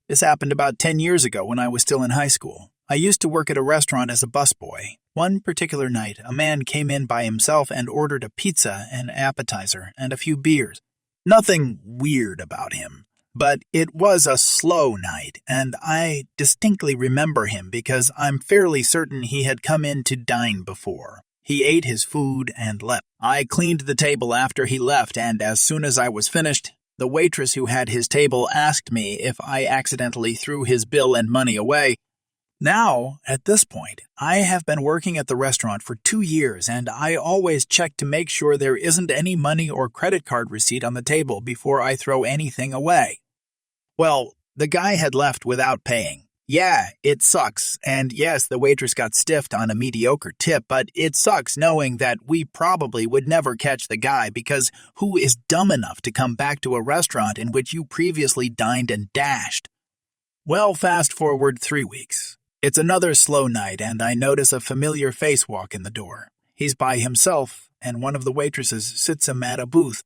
This happened about 10 years ago when I was still in high school. I used to work at a restaurant as a busboy. One particular night, a man came in by himself and ordered a pizza, an appetizer, and a few beers. Nothing weird about him, but it was a slow night, and I distinctly remember him because I'm fairly certain he had come in to dine before. He ate his food and left. I cleaned the table after he left, and as soon as I was finished, the waitress who had his table asked me if I accidentally threw his bill and money away. Now, at this point, I have been working at the restaurant for 2 years, and I always check to make sure there isn't any money or credit card receipt on the table before I throw anything away. Well, the guy had left without paying. Yeah, it sucks, and yes, the waitress got stiffed on a mediocre tip, but it sucks knowing that we probably would never catch the guy because who is dumb enough to come back to a restaurant in which you previously dined and dashed? Well, fast forward 3 weeks. It's another slow night, and I notice a familiar face walk in the door. He's by himself, and one of the waitresses sits him at a booth.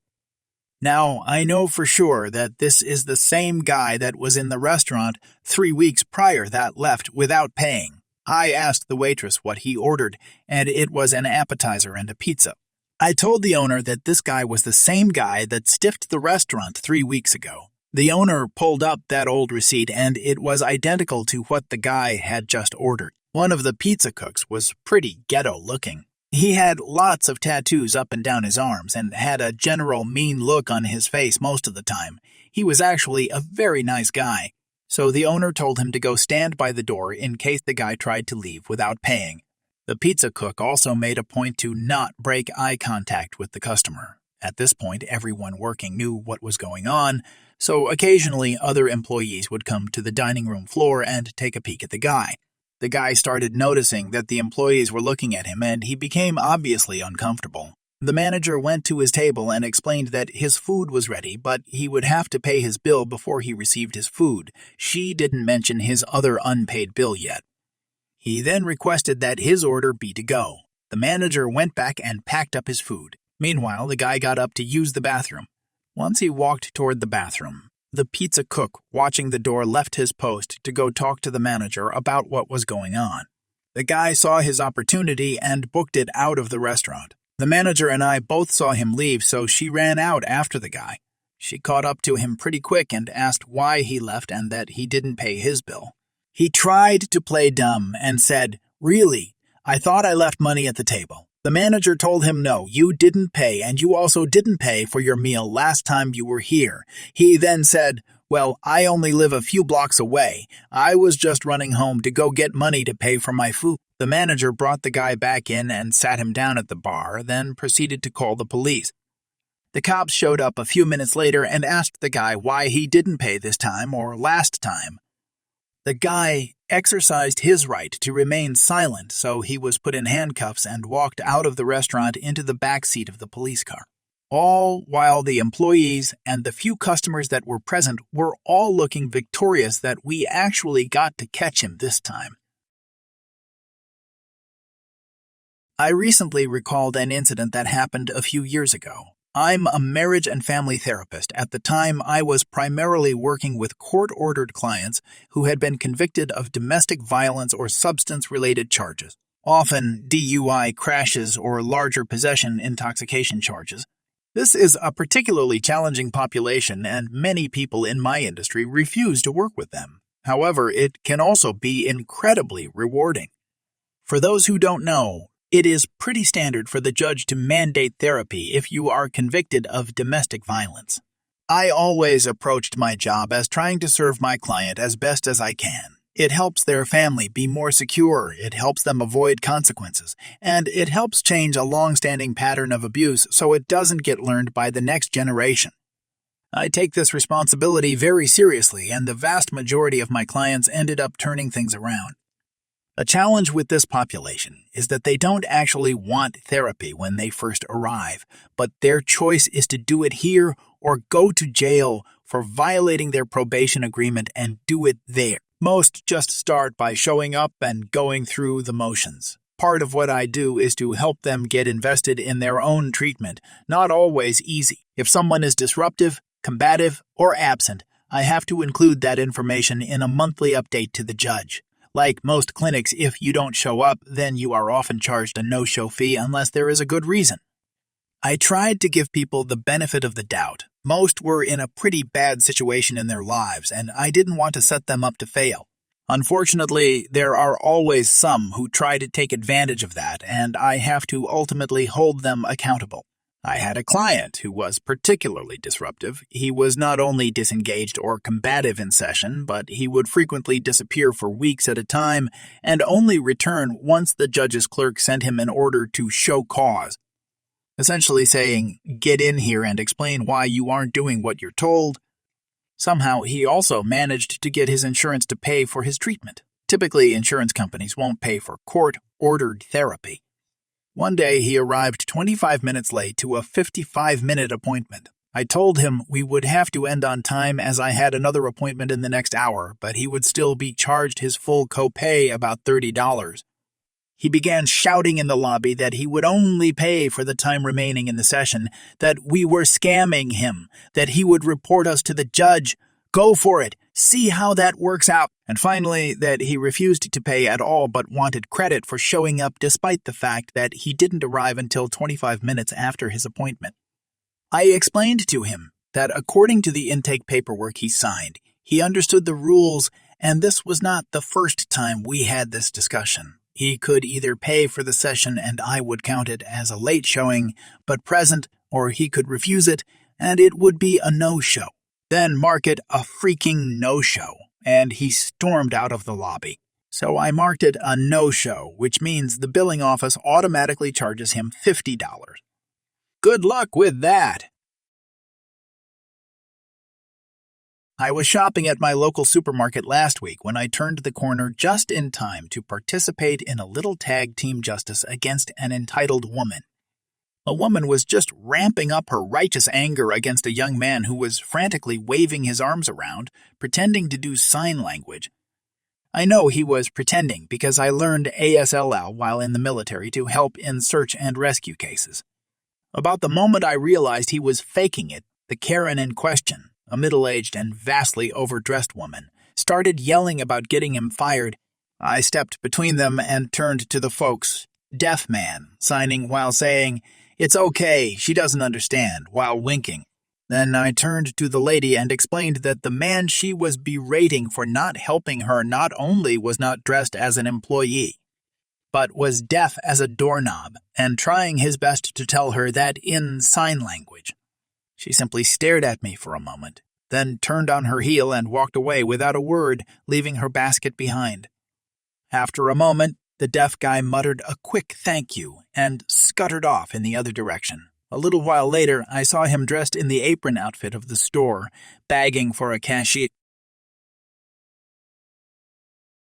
Now, I know for sure that this is the same guy that was in the restaurant 3 weeks prior that left without paying. I asked the waitress what he ordered, and it was an appetizer and a pizza. I told the owner that this guy was the same guy that stiffed the restaurant 3 weeks ago. The owner pulled up that old receipt, and it was identical to what the guy had just ordered. One of the pizza cooks was pretty ghetto-looking. He had lots of tattoos up and down his arms and had a general mean look on his face most of the time. He was actually a very nice guy, so the owner told him to go stand by the door in case the guy tried to leave without paying. The pizza cook also made a point to not break eye contact with the customer. At this point, everyone working knew what was going on, so occasionally other employees would come to the dining room floor and take a peek at the guy. The guy started noticing that the employees were looking at him, and he became obviously uncomfortable. The manager went to his table and explained that his food was ready, but he would have to pay his bill before he received his food. She didn't mention his other unpaid bill yet. He then requested that his order be to go. The manager went back and packed up his food. Meanwhile, the guy got up to use the bathroom. Once he walked toward the bathroom, the pizza cook watching the door left his post to go talk to the manager about what was going on. The guy saw his opportunity and booked it out of the restaurant. The manager and I both saw him leave, so she ran out after the guy. She caught up to him pretty quick and asked why he left and that he didn't pay his bill. He tried to play dumb and said, "Really? I thought I left money at the table." The manager told him, "No, you didn't pay, and you also didn't pay for your meal last time you were here." He then said, "Well, I only live a few blocks away. I was just running home to go get money to pay for my food." The manager brought the guy back in and sat him down at the bar, then proceeded to call the police. The cops showed up a few minutes later and asked the guy why he didn't pay this time or last time. The guy exercised his right to remain silent, so he was put in handcuffs and walked out of the restaurant into the back seat of the police car. All while the employees and the few customers that were present were all looking victorious that we actually got to catch him this time. I recently recalled an incident that happened a few years ago. I'm a marriage and family therapist. At the time, I was primarily working with court-ordered clients who had been convicted of domestic violence or substance-related charges, often DUI crashes or larger possession intoxication charges. This is a particularly challenging population, and many people in my industry refuse to work with them. However, it can also be incredibly rewarding. For those who don't know, it is pretty standard for the judge to mandate therapy if you are convicted of domestic violence. I always approached my job as trying to serve my client as best as I can. It helps their family be more secure, it helps them avoid consequences, and it helps change a long-standing pattern of abuse so it doesn't get learned by the next generation. I take this responsibility very seriously, and the vast majority of my clients ended up turning things around. A challenge with this population is that they don't actually want therapy when they first arrive, but their choice is to do it here or go to jail for violating their probation agreement and do it there. Most just start by showing up and going through the motions. Part of what I do is to help them get invested in their own treatment, not always easy. If someone is disruptive, combative, or absent, I have to include that information in a monthly update to the judge. Like most clinics, if you don't show up, then you are often charged a no-show fee unless there is a good reason. I tried to give people the benefit of the doubt. Most were in a pretty bad situation in their lives, and I didn't want to set them up to fail. Unfortunately, there are always some who try to take advantage of that, and I have to ultimately hold them accountable. I had a client who was particularly disruptive. He was not only disengaged or combative in session, but he would frequently disappear for weeks at a time and only return once the judge's clerk sent him an order to show cause, essentially saying, "Get in here and explain why you aren't doing what you're told." Somehow, he also managed to get his insurance to pay for his treatment. Typically, insurance companies won't pay for court-ordered therapy. One day, he arrived 25 minutes late to a 55-minute appointment. I told him we would have to end on time as I had another appointment in the next hour, but he would still be charged his full copay, about $30. He began shouting in the lobby that he would only pay for the time remaining in the session, that we were scamming him, that he would report us to the judge. Go for it. See how that works out. And finally, that he refused to pay at all but wanted credit for showing up despite the fact that he didn't arrive until 25 minutes after his appointment. I explained to him that according to the intake paperwork he signed, he understood the rules, and this was not the first time we had this discussion. He could either pay for the session and I would count it as a late showing, but present, or he could refuse it, and it would be a no-show. Then mark it a freaking no-show, and he stormed out of the lobby. So I marked it a no-show, which means the billing office automatically charges him $50. Good luck with that! I was shopping at my local supermarket last week when I turned the corner just in time to participate in a little tag team justice against an entitled woman. A woman was just ramping up her righteous anger against a young man who was frantically waving his arms around, pretending to do sign language. I know he was pretending because I learned ASLL while in the military to help in search and rescue cases. About the moment I realized he was faking it, the Karen in question, a middle-aged and vastly overdressed woman, started yelling about getting him fired. I stepped between them and turned to the folks. Deaf man, signing while saying, "It's okay, she doesn't understand," while winking. Then I turned to the lady and explained that the man she was berating for not helping her not only was not dressed as an employee, but was deaf as a doorknob and trying his best to tell her that in sign language. She simply stared at me for a moment, then turned on her heel and walked away without a word, leaving her basket behind. After a moment, the deaf guy muttered a quick thank you and scuttered off in the other direction. A little while later, I saw him dressed in the apron outfit of the store, bagging for a cashier.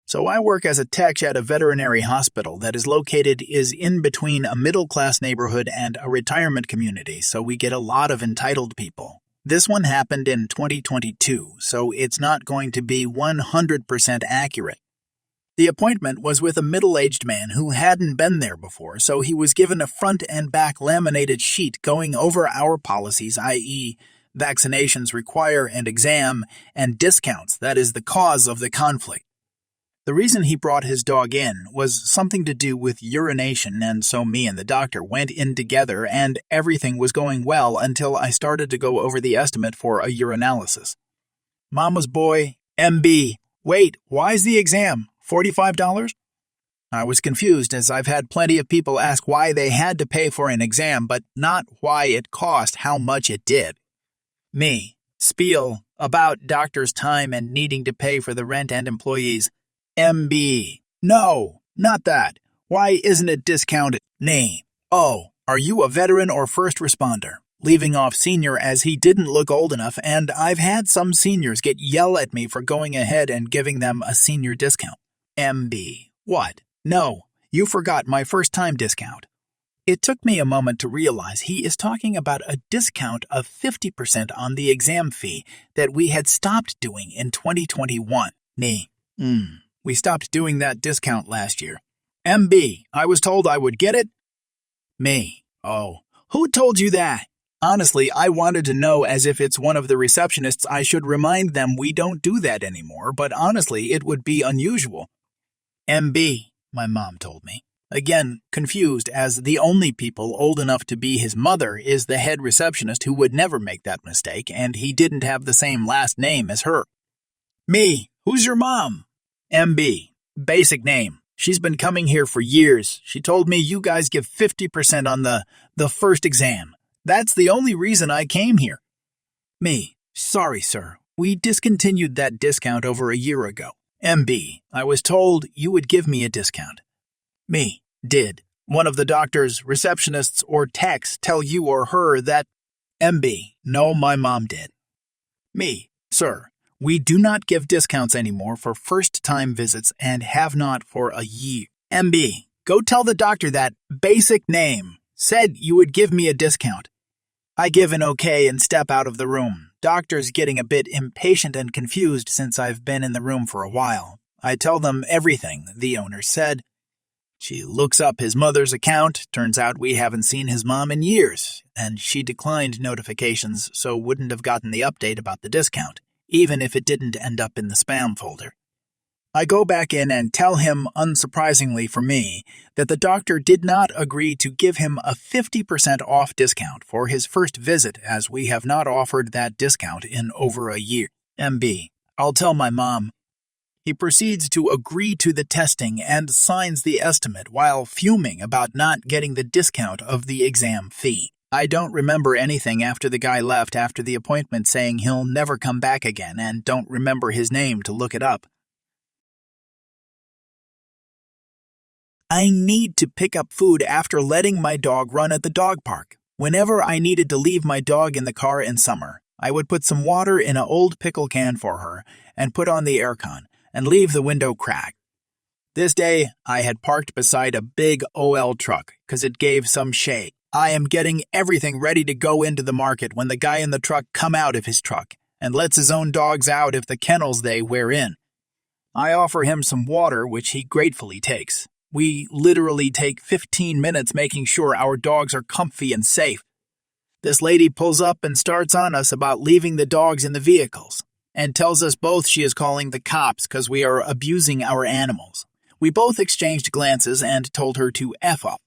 So I work as a tech at a veterinary hospital that is located in between a middle-class neighborhood and a retirement community, so we get a lot of entitled people. This one happened in 2022, so it's not going to be 100% accurate. The appointment was with a middle-aged man who hadn't been there before, so he was given a front and back laminated sheet going over our policies, i.e., vaccinations require an exam, and discounts, that is the cause of the conflict. The reason he brought his dog in was something to do with urination, and so me and the doctor went in together and everything was going well until I started to go over the estimate for a urinalysis. Mama's boy, MB. Wait, why's the exam? $45? I was confused as I've had plenty of people ask why they had to pay for an exam, but not why it cost how much it did. Me. Spiel about doctor's time and needing to pay for the rent and employees. MB. No, not that. Why isn't it discounted? Nay. Oh, are you a veteran or first responder? Leaving off senior as he didn't look old enough, and I've had some seniors yell at me for going ahead and giving them a senior discount. MB. What? No, you forgot my first-time discount. It took me a moment to realize he is talking about a discount of 50% on the exam fee that we had stopped doing in 2021. Nay. We stopped doing that discount last year. MB, I was told I would get it? Me. Oh, who told you that? Honestly, I wanted to know as if it's one of the receptionists. I should remind them we don't do that anymore, but honestly, it would be unusual. MB, my mom told me. Again, confused, as the only people old enough to be his mother is the head receptionist who would never make that mistake, and he didn't have the same last name as her. Me, who's your mom? MB, basic name. She's been coming here for years. She told me you guys give 50% on the first exam. That's the only reason I came here. Me, sorry, sir. We discontinued that discount over a year ago. MB, I was told you would give me a discount. Me, did one of the doctors, receptionists, or techs tell you or her that? MB, no, my mom did. Me, sir, we do not give discounts anymore for first-time visits and have not for a year. MB, go tell the doctor that basic name said you would give me a discount. I give an okay and step out of the room. Doctor's getting a bit impatient and confused since I've been in the room for a while. I tell them everything, the owner said. She looks up his mother's account. Turns out we haven't seen his mom in years, and she declined notifications, so wouldn't have gotten the update about the discount, even if it didn't end up in the spam folder. I go back in and tell him, unsurprisingly for me, that the doctor did not agree to give him a 50% off discount for his first visit, as we have not offered that discount in over a year. MB, I'll tell my mom. He proceeds to agree to the testing and signs the estimate while fuming about not getting the discount of the exam fee. I don't remember anything after the guy left after the appointment, saying he'll never come back again, and don't remember his name to look it up. I need to pick up food after letting my dog run at the dog park. Whenever I needed to leave my dog in the car in summer, I would put some water in an old pickle can for her and put on the aircon and leave the window cracked. This day, I had parked beside a big OL truck because it gave some shade. I am getting everything ready to go into the market when the guy in the truck come out of his truck and lets his own dogs out if the kennels they wear in. I offer him some water, which he gratefully takes. We literally take 15 minutes making sure our dogs are comfy and safe. This lady pulls up and starts on us about leaving the dogs in the vehicles and tells us both she is calling the cops because we are abusing our animals. We both exchanged glances and told her to F up.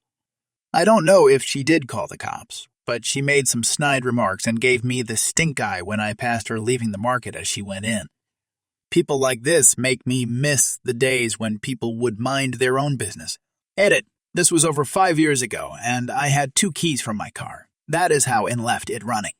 I don't know if she did call the cops, but she made some snide remarks and gave me the stink eye when I passed her leaving the market as she went in. People like this make me miss the days when people would mind their own business. Edit. This was over 5 years ago, and I had 2 keys from my car. That is how and left it running.